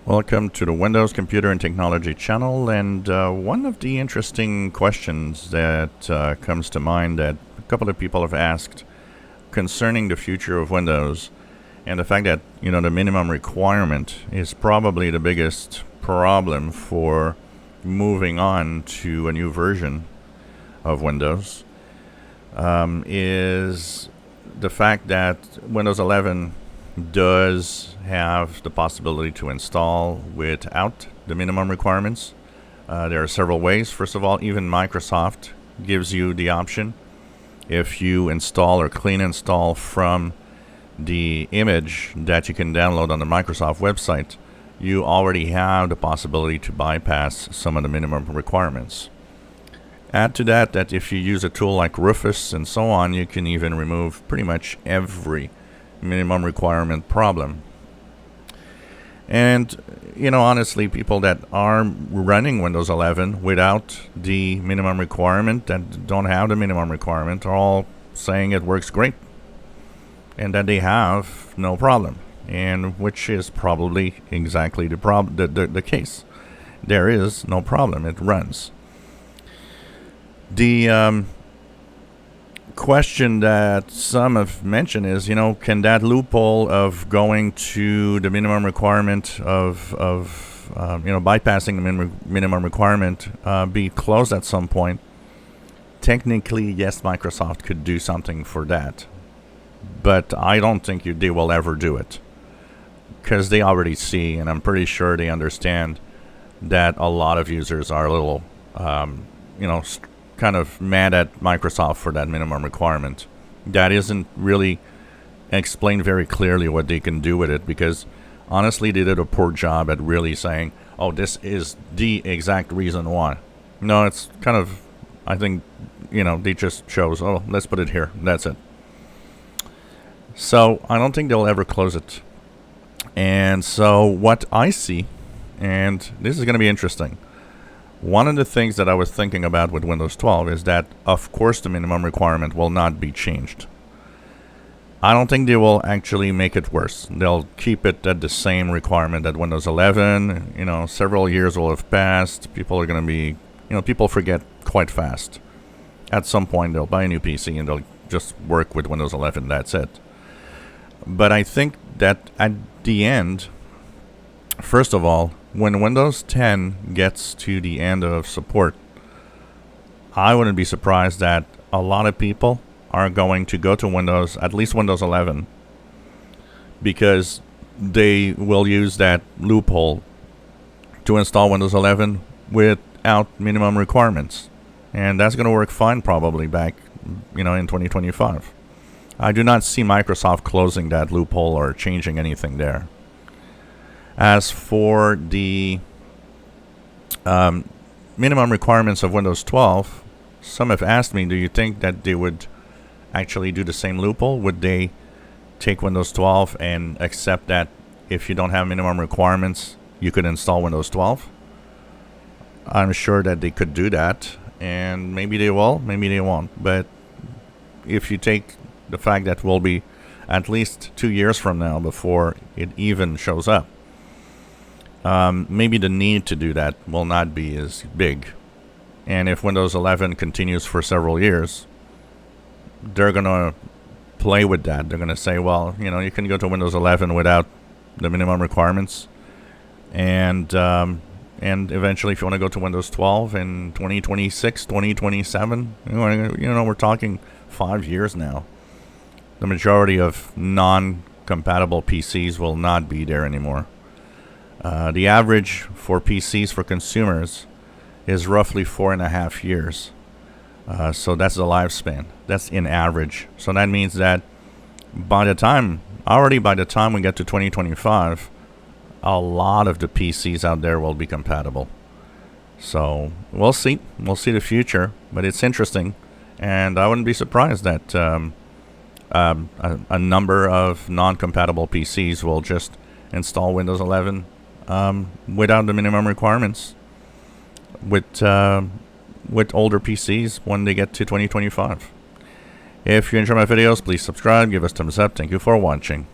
Welcome to the Windows Computer and Technology channel, and one of the interesting questions that comes to mind that a couple of people have asked concerning the future of Windows and the fact that, the minimum requirement is probably the biggest problem for moving on to a new version of Windows, is the fact that Windows 11 does have the possibility to install without the minimum requirements. There are several ways. First of all, even Microsoft gives you the option. If you install or clean install from the image that you can download on the Microsoft website, you already have the possibility to bypass some of the minimum requirements. Add to that if you use a tool like Rufus and so on, you can even remove pretty much every minimum requirement problem. And honestly, people that are running Windows 11 without the minimum requirement, that don't have the minimum requirement, are all saying it works great and that they have no problem, and which is probably exactly the case. There is no problem. It runs. The question that some have mentioned is, can that loophole of going to the minimum requirement of bypassing the minimum requirement be closed at some point? Technically, yes, Microsoft could do something for that, but I don't think they will ever do it, because they already see, and I'm pretty sure they understand, that a lot of users are a little, kind of mad at Microsoft for that minimum requirement. That isn't really explained very clearly what they can do with it, because honestly they did a poor job at really saying, oh, this is the exact reason why. No, it's kind of, I think, they just chose, oh, let's put it here, that's it. So I don't think they'll ever close it. And so what I see, and this is going to be interesting, one of the things that I was thinking about with Windows 12 is that, of course, the minimum requirement will not be changed. I don't think they will actually make it worse. They'll keep it at the same requirement that Windows 11. Several years will have passed. People are going to be, people forget quite fast. At some point, they'll buy a new PC and they'll just work with Windows 11. That's it. But I think that at the end, first of all, when Windows 10 gets to the end of support, I wouldn't be surprised that a lot of people are going to go to Windows, at least Windows 11, because they will use that loophole to install Windows 11 without minimum requirements. And that's going to work fine probably back, in 2025. I do not see Microsoft closing that loophole or changing anything there. As for the minimum requirements of Windows 12, some have asked me, do you think that they would actually do the same loophole? Would they take Windows 12 and accept that if you don't have minimum requirements, you could install Windows 12? I'm sure that they could do that, and maybe they will, maybe they won't. But if you take the fact that we'll be at least 2 years from now before it even shows up, maybe the need to do that will not be as big. And if Windows 11 continues for several years, they're going to play with that. They're going to say, well, you can go to Windows 11 without the minimum requirements. And eventually, if you want to go to Windows 12 in 2026, 2027, we're talking 5 years now. The majority of non-compatible PCs will not be there anymore. The average for PCs for consumers is roughly 4.5 years. So that's the lifespan. That's in average. So that means that by the time we get to 2025, a lot of the PCs out there will be compatible. So we'll see. We'll see the future. But it's interesting. And I wouldn't be surprised that a number of non-compatible PCs will just install Windows 11 without the minimum requirements with older PCs when they get to 2025. If you enjoy my videos, please subscribe, give us a thumbs up. Thank you for watching.